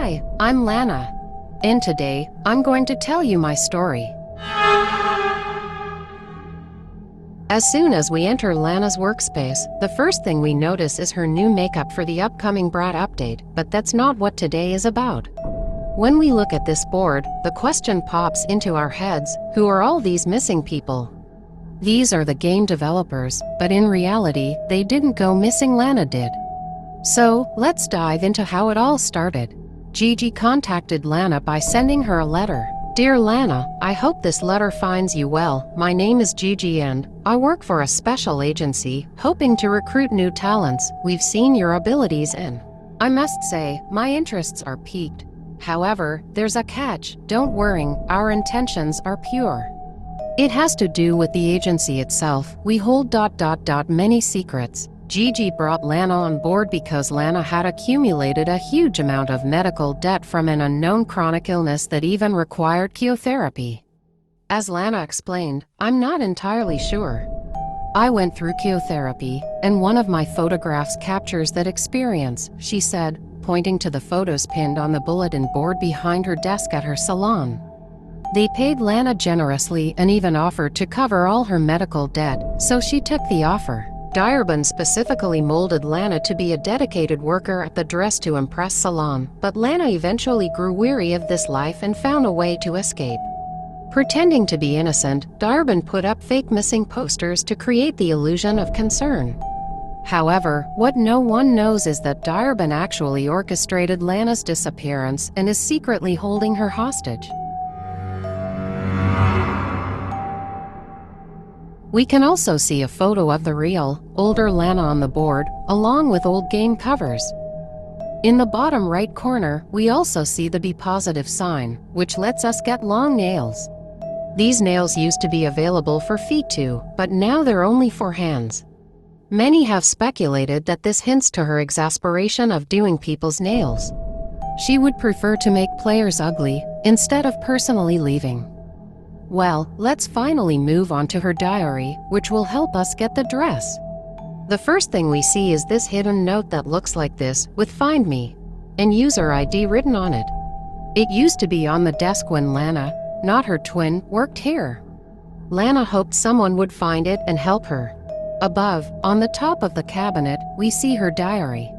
Hi, I'm Lana. And today, I'm going to tell you my story. As soon as we enter Lana's workspace, the first thing we notice is her new makeup for the upcoming Brat update, but that's not what today is about. When we look at this board, the question pops into our heads, who are all these missing people? These are the game developers, but in reality, they didn't go missing, Lana did. So, let's dive into how it all started. Gigi contacted Lana by sending her a letter. Dear Lana, I hope this letter finds you well. My name is Gigi and I work for a special agency, hoping to recruit new talents. We've seen your abilities and I must say, my interests are piqued. However, there's a catch. Don't worry, our intentions are pure. It has to do with the agency itself. We hold many secrets. Gigi brought Lana on board because Lana had accumulated a huge amount of medical debt from an unknown chronic illness that even required chemotherapy. As Lana explained, I'm not entirely sure. I went through chemotherapy, and one of my photographs captures that experience, she said, pointing to the photos pinned on the bulletin board behind her desk at her salon. They paid Lana generously and even offered to cover all her medical debt, so she took the offer. Diorbin specifically molded Lana to be a dedicated worker at the Dress to Impress salon, but Lana eventually grew weary of this life and found a way to escape. Pretending to be innocent, Diorbin put up fake missing posters to create the illusion of concern. However, what no one knows is that Diorbin actually orchestrated Lana's disappearance and is secretly holding her hostage. We can also see a photo of the real, older Lana on the board, along with old game covers. In the bottom right corner, we also see the Be Positive sign, which lets us get long nails. These nails used to be available for feet too, but now they're only for hands. Many have speculated that this hints to her exasperation of doing people's nails. She would prefer to make players ugly, instead of personally leaving. Well, let's finally move on to her diary, which will help us get the dress. The first thing we see is this hidden note that looks like this, with Find Me and user ID written on it. It used to be on the desk when Lana, not her twin, worked here. Lana hoped someone would find it and help her. Above, on the top of the cabinet, we see her diary.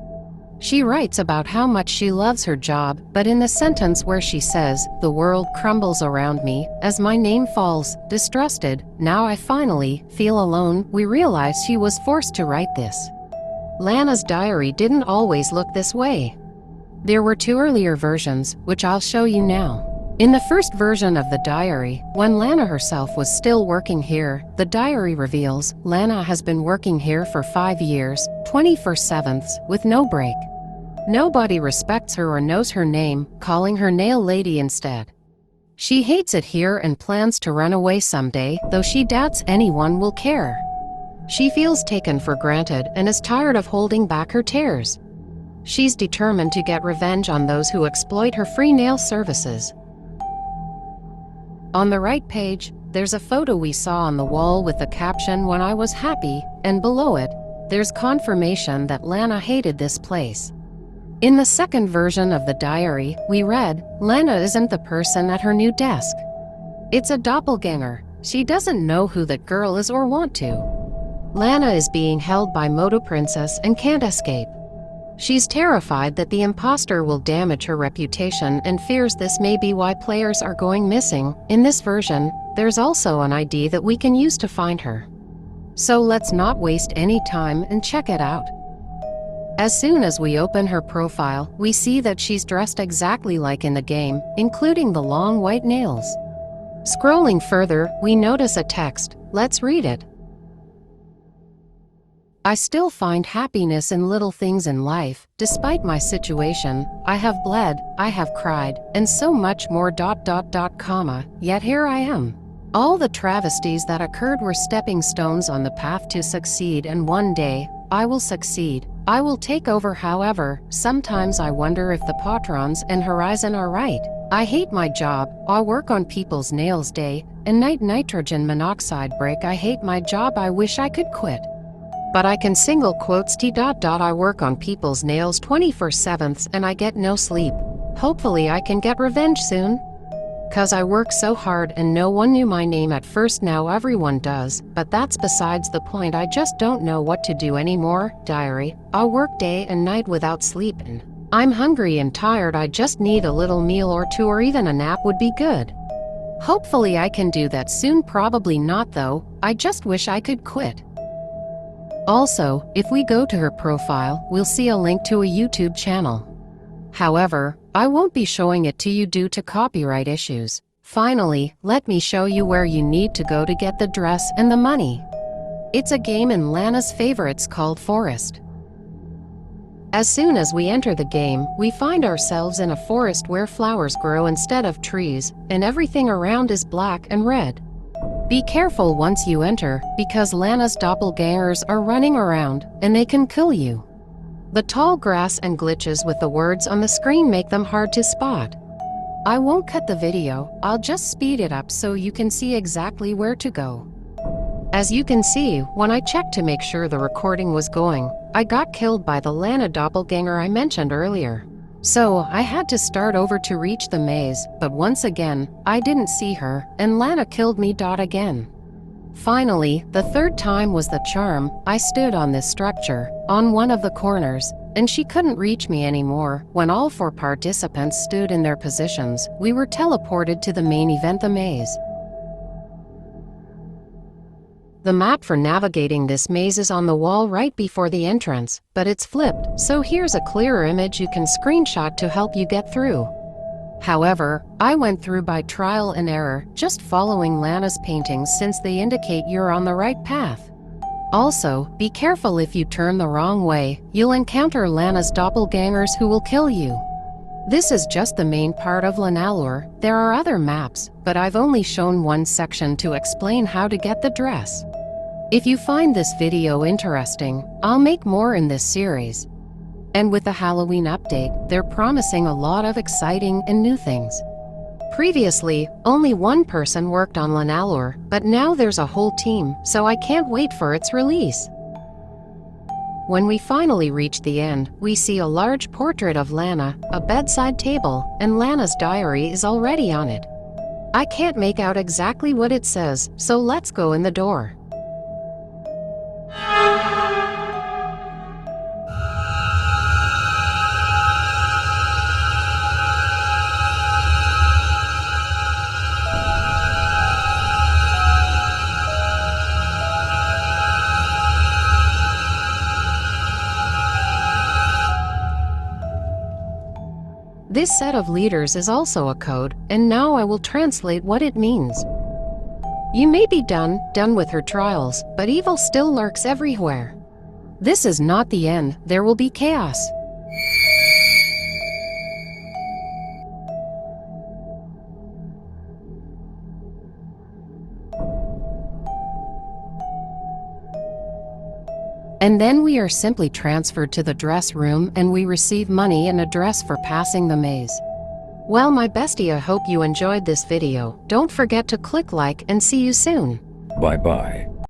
She writes about how much she loves her job, but in the sentence where she says, "The world crumbles around me as my name falls, distrusted, now I finally feel alone," we realize she was forced to write this. Lana's diary didn't always look this way. There were two earlier versions, which I'll show you now. In the first version of the diary, when Lana herself was still working here, the diary reveals Lana has been working here for 5 years, 24/7, with no break. Nobody respects her or knows her name, calling her nail lady instead. She hates it here and plans to run away someday, though she doubts anyone will care. She feels taken for granted and is tired of holding back her tears. She's determined to get revenge on those who exploit her free nail services. On the right page, there's a photo we saw on the wall with the caption "When I was happy," and below it, there's confirmation that Lana hated this place. In the second version of the diary, we read, "Lana isn't the person at her new desk. It's a doppelganger. She doesn't know who that girl is or want to. Lana is being held by Moto Princess and can't escape. She's terrified that the imposter will damage her reputation and fears this may be why players are going missing." In this version, there's also an ID that we can use to find her. So let's not waste any time and check it out. As soon as we open her profile, we see that she's dressed exactly like in the game, including the long white nails. Scrolling further, we notice a text. Let's read it. "I still find happiness in little things in life. Despite my situation, I have bled, I have cried, and so much more ... Yet here I am. All the travesties that occurred were stepping stones on the path to succeed, and one day, I will succeed. I will take over. However, sometimes I wonder if the patrons and Horizon are right. I hate my job. I work on people's nails day and night. Nitrogen monoxide break. I hate my job. I wish I could quit. But I can single quotes I work on people's nails 24/7 and I get no sleep. Hopefully I can get revenge soon. 'Cause I work so hard and no one knew my name at first, now everyone does, but that's besides the point. I just don't know what to do anymore. Diary, I work day and night without sleeping. I'm hungry and tired. I just need a little meal or two, or even a nap would be good. Hopefully I can do that soon. Probably not though. I just wish I could quit. Also, if we go to her profile, we'll see a link to a YouTube channel. However, I won't be showing it to you due to copyright issues. Finally, let me show you where you need to go to get the dress and the money. It's a game in Lana's favorites called Forest. As soon as we enter the game, we find ourselves in a forest where flowers grow instead of trees, and everything around is black and red. Be careful once you enter, because Lana's doppelgangers are running around, and they can kill you. The tall grass and glitches with the words on the screen make them hard to spot. I won't cut the video, I'll just speed it up so you can see exactly where to go. As you can see, when I checked to make sure the recording was going, I got killed by the Lana doppelganger I mentioned earlier. So I had to start over to reach the maze, but once again, I didn't see her, and Lana killed me. Again. Finally, the third time was the charm. I stood on this structure, on one of the corners, and she couldn't reach me anymore. When all 4 participants stood in their positions, we were teleported to the main event, the maze. The map for navigating this maze is on the wall right before the entrance, but it's flipped, so here's a clearer image you can screenshot to help you get through. However, I went through by trial and error, just following Lana's paintings since they indicate you're on the right path. Also, be careful. If you turn the wrong way, you'll encounter Lana's doppelgangers who will kill you. This is just the main part of Lanalore. There are other maps, but I've only shown one section to explain how to get the dress. If you find this video interesting, I'll make more in this series. And with the Halloween update, they're promising a lot of exciting and new things. Previously, only one person worked on Lanalore, but now there's a whole team, so I can't wait for its release. When we finally reach the end, we see a large portrait of Lana, a bedside table, and Lana's diary is already on it. I can't make out exactly what it says, so let's go in the door. This set of letters is also a code, and now I will translate what it means. You may be done with her trials, but evil still lurks everywhere. This is not the end, there will be chaos. And then we are simply transferred to the dress room and we receive money and a dress for passing the maze. Well, my bestie, I hope you enjoyed this video. Don't forget to click like and see you soon. Bye bye.